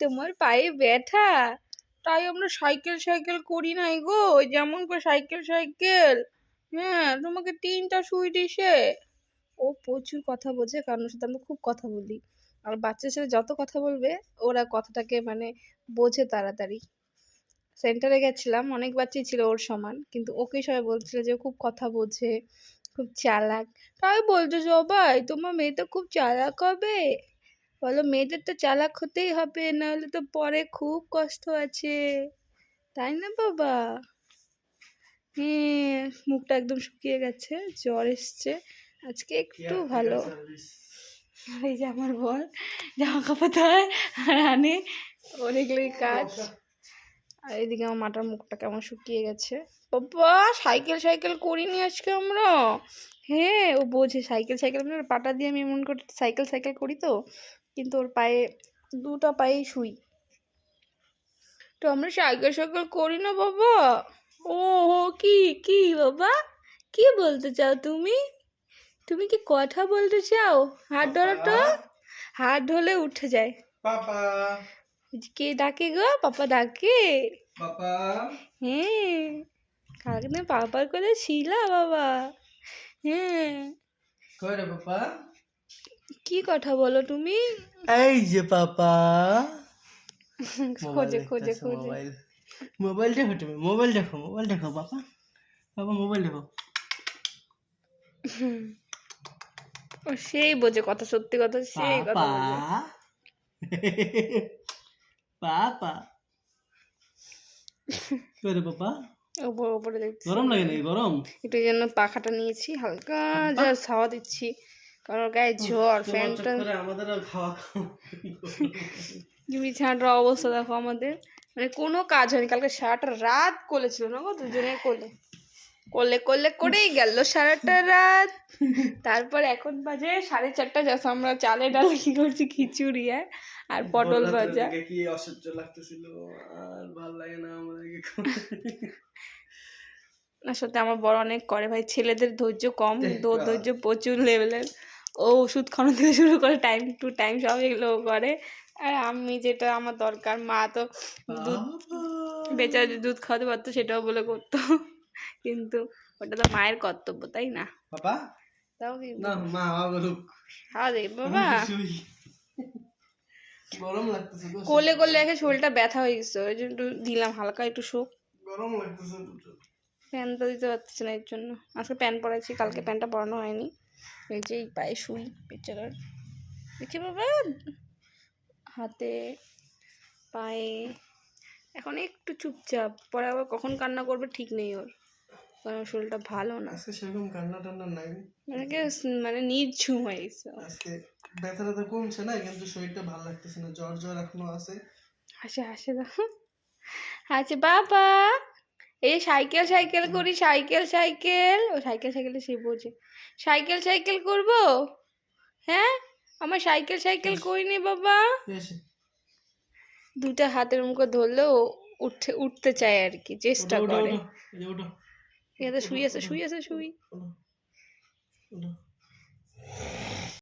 তোমার পায়ে ব্যথা, তাই আমরা সাইকেল সাইকেল করি নাই গো, যেমন করে সাইকেল সাইকেল। হ্যাঁ, তোমাকে 3টা সুই দিছে। ও প্রচুর কথা বোঝে, কারণ ওর সাথে আমরা খুব কথা বলি। আর বাচ্চার সাথে যত কথা বলবে ওরা কথাটাকে মানে বোঝে তাড়াতাড়ি। সেন্টারে গেছিলাম, অনেক বাচ্চাই ছিল ওর সমান, কিন্তু ওকে সবাই বলছিল যে ও খুব কথা বোঝে, খুব চালাক। তাই বলতো সবাই, তোমার মেয়ে তো খুব চালাক হবে। বলো, মেয়েদের তো চালাক হতেই হবে, নাহলে তো পরে খুব কষ্ট আছে, তাই না বাবা? হ্যাঁ, মুখটা একদম শুকিয়ে গেছে, জ্বর এসছে, আজকে একটু ভালো। এই যে আমার বল জামা কাপড় ধোয় আর আনে, ওর এগুলোই কাজ। আর এদিকে আমার মাটার মুখটা কেমন শুকিয়ে গেছে। বাবা, সাইকেল সাইকেল করিনি আজকে আমরা। হ্যাঁ, ও বোঝে সাইকেল সাইকেল, মানে ওর পাটা দিয়ে আমি এমন করে সাইকেল সাইকেল করি তো, কিন্তু ওর পায়ে, দুটো পায়েই শুই। তো আমরা সাইকেল সাইকেল করি না বাবা। ও কি কি বাবা, কি বলতে চাও তুমি? তুমি কি কথা বলতে চাও? হাত ধরো তো, হাত ধরলে উঠে যায়। পাপা, কে ডাকে গো? পাপা ডাকে? পাপা। হ্যাঁ, কালকে না পাপার কথা ছিল বাবা। হ্যাঁ, কই রে পাপা? কি কথা বলো তুমি? এই যে পাপা। খোঁজে খোঁজে খোঁজে। মোবাইল, মোবাইল দেখো তুমি, মোবাইল দেখো, মোবাইল দেখো পাপা, পাপা মোবাইল দেখো। ও সেই বোঝে কথা, সত্যি কথা, সেই কথা পাপা, বোঝে। পাপা। কই রে পাপা? ওপরে ওপরে দেখছি। গরম লাগে নাকি? গরম একটু এই জন্য পাখাটা নিয়েছি, হালকা জাস্ট হাওয়া দিচ্ছি, কারণ ওর গায়ে জ্বর। ফ্যানটা, আমাদের খাওয়া বিছানাটার অবস্থা দেখো আমাদের, মানে কোনো কাজ হয়নি। কালকে সারাটা রাত কোলে ছিল না গো, দুজনের কোলে, কোলে কোলে করেই গেল সারাটা রাত। তারপর এখন বাজে 4:30, যখন আমরা চালে ডালে কি করছি, খিচুড়ি আর পটল ভাজা। কি অসহ্য লাগতেছিল, আর ভালো লাগে না আমাদেরকে। আসলে আমার বড় অনেক করে ভাই, ছেলেদের ধৈর্য কম, কিন্তু ওর ধৈর্য প্রচুর লেভেলের। ও ওষুধ খাওয়ানো থেকে শুরু করে টাইম টু টাইম সব এগুলো করে। আর আমি যেটা আমার দরকার, মা তো দুধ, বেচারা যদি দুধ খাওয়াতে পারতো সেটাও বলে করতো, কিন্তু ওটা তো মায়ের কর্তব্য, তাই না? পাপা তাও কি না, মা বলুক। হ্যাঁ রে বাবা, গরম লাগতেছে তো, কোলে কোলে রেখে শরীরটা ব্যথা হয়ে গেছে, ওই জন্য একটু দিলাম হালকা একটু শোক। গরম লাগতেছে প্রচুর। প্যান তো দিতে পারছি না, এর জন্য আজকে প্যান পরাইছি, কালকে প্যানটা পরানো হয়নি। এই যে এই পায়ে শুই বেচারার, দেখি বাবা, হাতে পায়ে এখন একটু চুপচাপ, পরে আবার কখন কান্না করবে ঠিক নেই ওর, কারণ শরীরটা ভালো না, আজকে সেরকম কান্না টান্না নাই, মানে নির্ঝুম হয়ে গেছে। আজকে ব্যথাটা কমছে না, কিন্তু শরীরটা ভালো লাগতেছে না, জ্বর জ্বর এখনো আছে। হাসে হাসে দেখো, আচ্ছা বাবা, এই সাইকেল সাইকেল করি, সাইকেল সাইকেল, ও সাইকেল সাইকেলে সে বোঝে, সাইকেল সাইকেল করবো। হ্যাঁ, আমার সাইকেল সাইকেল করিনি বাবা। দুটা হাতের মুখে ধরলেও উঠতে চায় আর কি, চেষ্টা করে। শুই আছে শুই আছে শুই।